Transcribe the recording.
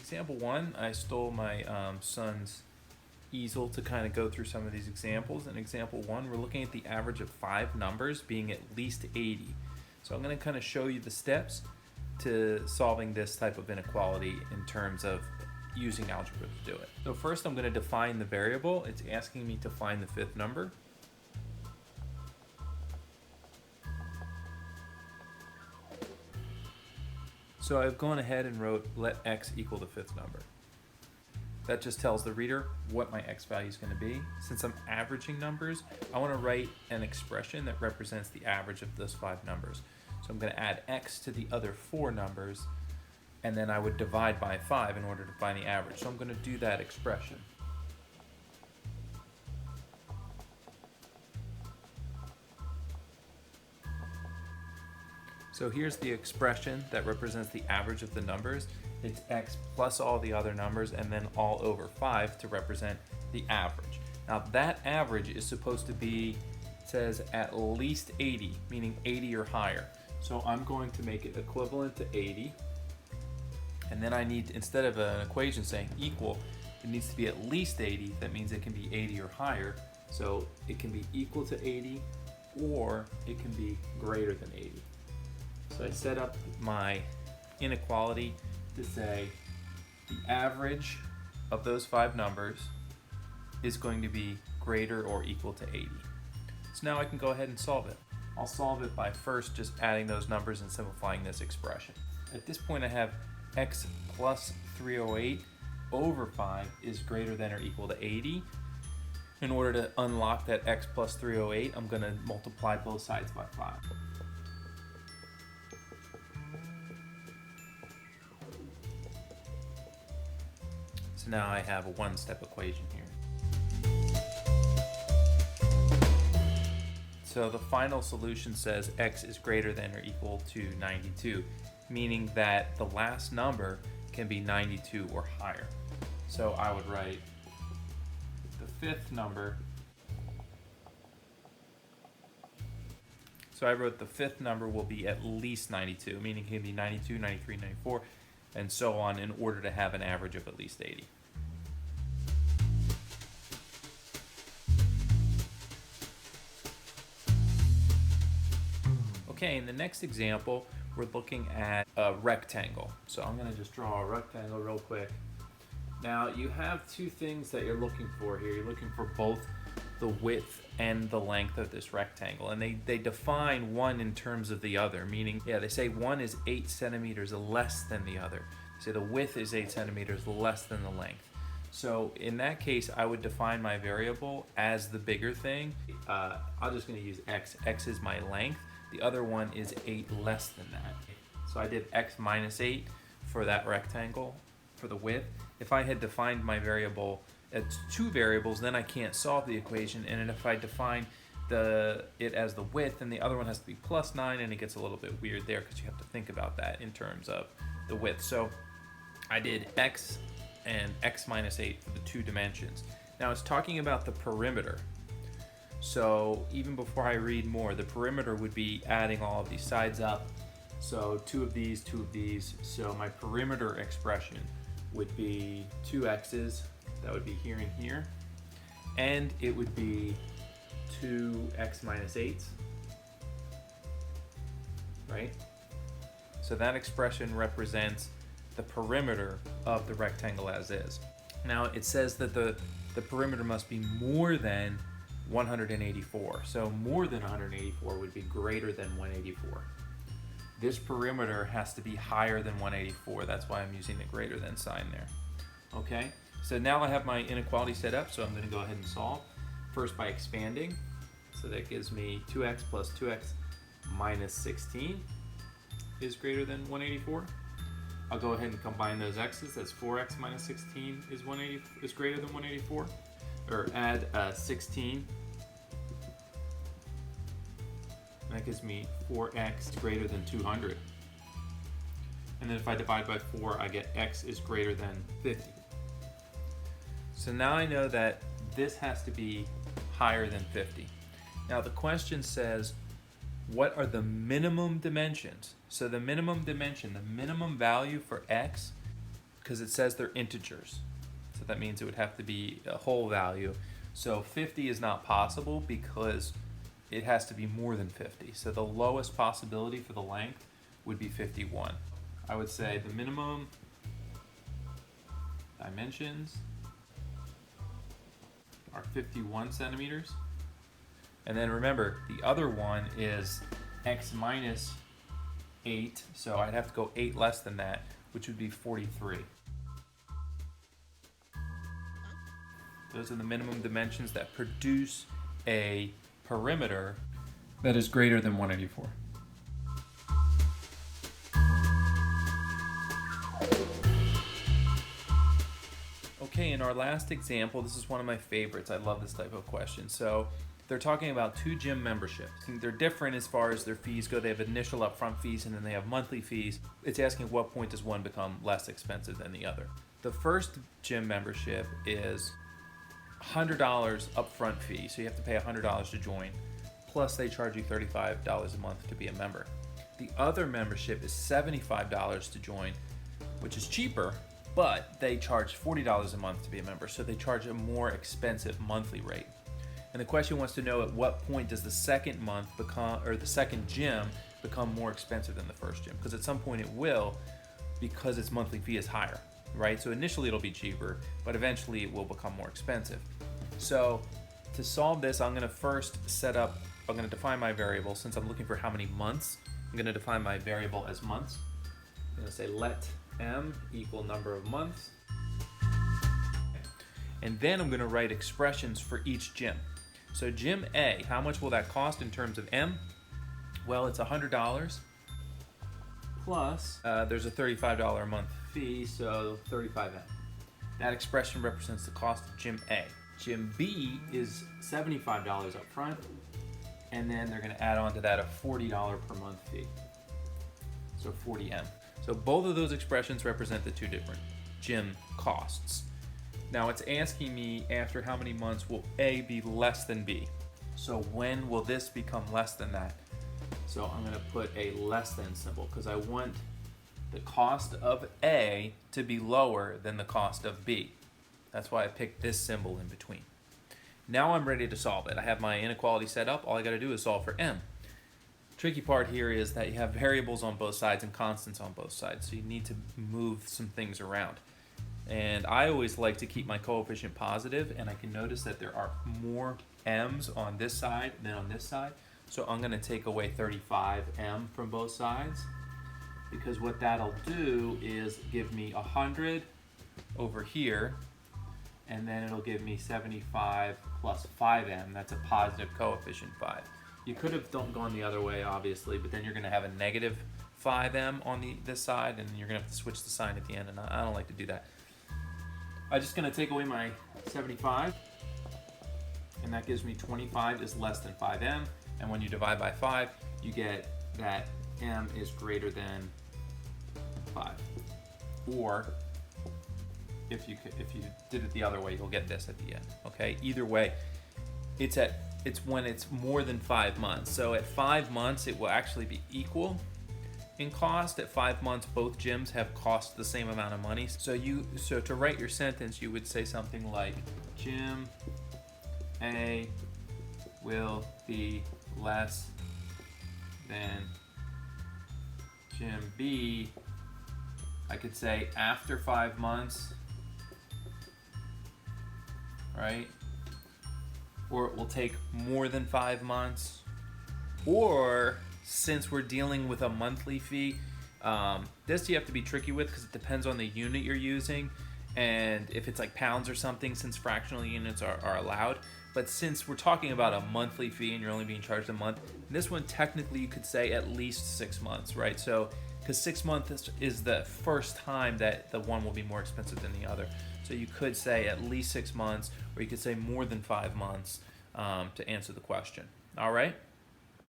example 1, I stole my son's easel to kind of go through some of these examples. In example 1, we're looking at the average of 5 numbers being at least 80. So I'm going to kind of show you the steps to solving this type of inequality in terms of using algebra to do it. So first I'm going to define the variable. It's asking me to find the 5th number. So I've gone ahead and wrote let x equal the 5th number. That just tells the reader what my x value is going to be. Since I'm averaging numbers, I want to write an expression that represents the average of those 5 numbers. So I'm going to add x to the other 4 numbers, and then I would divide by 5 in order to find the average. So I'm going to do that expression. So here's the expression that represents the average of the numbers. It's x plus all the other numbers and then all over 5 to represent the average. Now that average is supposed to be, it says at least 80, meaning 80 or higher. So I'm going to make it equivalent to 80. And then I need, instead of an equation saying equal, it needs to be at least 80. That means it can be 80 or higher. So it can be equal to 80 or it can be greater than 80. So I set up my inequality to say the average of those 5 numbers is going to be greater or equal to 80. So now I can go ahead and solve it. I'll solve it by first just adding those numbers and simplifying this expression. At this point I have x plus 308 over 5 is greater than or equal to 80. In order to unlock that x plus 308, I'm going to multiply both sides by 5. So now I have a one-step equation here. So the final solution says x is greater than or equal to 92, meaning that the last number can be 92 or higher. So I would write the 5th number. So I wrote the 5th number will be at least 92, meaning it can be 92, 93, 94, and so on in order to have an average of at least 80. Okay, in the next example, we're looking at a rectangle. So I'm going to just draw a rectangle real quick. Now you have 2 things that you're looking for here. You're looking for both the width and the length of this rectangle, and they define one in terms of the other, meaning, they say one is 8 centimeters less than the other. They say the width is 8 centimeters less than the length. So in that case, I would define my variable as the bigger thing. I'm just going to use x. X is my length. The other one is 8 less than that. So I did x minus 8 for that rectangle, for the width. If I had defined my variable as 2 variables, then I can't solve the equation. And if I define it as the width, then the other one has to be plus 9, and it gets a little bit weird there because you have to think about that in terms of the width. So I did x and x minus 8 for the 2 dimensions. Now it's talking about the perimeter. So even before I read more, the perimeter would be adding all of these sides up. So 2 of these, 2 of these. So my perimeter expression would be 2 x's. That would be here and here. And it would be 2x minus 8s. Right? So that expression represents the perimeter of the rectangle as is. Now it says that the perimeter must be more than 184. So more than 184 would be greater than 184. This perimeter has to be higher than 184. That's why I'm using the greater than sign there. Okay, so now I have my inequality set up, so I'm going to go ahead and solve. First by expanding. So that gives me 2x plus 2x minus 16 is greater than 184. I'll go ahead and combine those x's. That's 4x minus 16 is greater than 184. Or add 16. That gives me 4x greater than 200. And then if I divide by 4, I get x is greater than 50. So now I know that this has to be higher than 50. Now the question says, what are the minimum dimensions? So the minimum dimension, the minimum value for x because it says they're integers. So that means it would have to be a whole value. So 50 is not possible because it has to be more than 50. So the lowest possibility for the length would be 51. I would say the minimum dimensions are 51 centimeters. And then remember, the other one is x minus 8, so I'd have to go 8 less than that, which would be 43. Those are the minimum dimensions that produce a perimeter that is greater than 184. Okay, in our last example, this is one of my favorites. I love this type of question. So they're talking about 2 gym memberships. They're different as far as their fees go. They have initial upfront fees and then they have monthly fees. It's asking at what point does one become less expensive than the other. The first gym membership is $100 upfront fee, so you have to pay $100 to join, plus they charge you $35 a month to be a member. The other membership is $75 to join, which is cheaper, but they charge $40 a month to be a member, so they charge a more expensive monthly rate. And the question wants to know at what point does the second month become, or the second gym become more expensive than the first gym? Because at some point it will, because its monthly fee is higher, right? So initially it'll be cheaper, but eventually it will become more expensive. So to solve this, I'm going to define my variable. Since I'm looking for how many months, I'm going to define my variable as months. I'm going to say let m equal number of months. And then I'm going to write expressions for each gym. So gym A, how much will that cost in terms of m? Well, it's $100 plus there's a $35 a month fee, so 35m. That expression represents the cost of gym A. Gym B is $75 up front, and then they're going to add on to that a $40 per month fee, so 40m. So both of those expressions represent the 2 different gym costs. Now it's asking me after how many months will A be less than B. So when will this become less than that? So I'm going to put a less than symbol because I want the cost of A to be lower than the cost of B. That's why I picked this symbol in between. Now I'm ready to solve it. I have my inequality set up. All I got to do is solve for m. Tricky part here is that you have variables on both sides and constants on both sides, so you need to move some things around. And I always like to keep my coefficient positive, and I can notice that there are more m's on this side than on this side. So I'm going to take away 35m from both sides, because what that'll do is give me 100 over here, and then it'll give me 75 plus 5m. That's a positive coefficient 5. You could have gone the other way, obviously, but then you're going to have a negative 5m on this side, and you're going to have to switch the sign at the end, and I don't like to do that. I'm just going to take away my 75, and that gives me 25 is less than 5m, and when you divide by 5, you get that m is greater than 5. Or if you did it the other way, you'll get this at the end. Okay, either way, it's when it's more than 5 months. So at 5 months, it will actually be equal in cost. At 5 months, both gyms have cost the same amount of money. So to write your sentence, you would say something like gym A will be less than gym B. I could say after 5 months, right? Or it will take more than 5 months. Or since we're dealing with a monthly fee, this you have to be tricky with because it depends on the unit you're using, and if it's like pounds or something, since fractional units are allowed. But since we're talking about a monthly fee and you're only being charged a month, this one technically you could say at least 6 months, right? So because 6 months is the first time that the one will be more expensive than the other. So you could say at least 6 months, or you could say more than 5 months to answer the question. All right?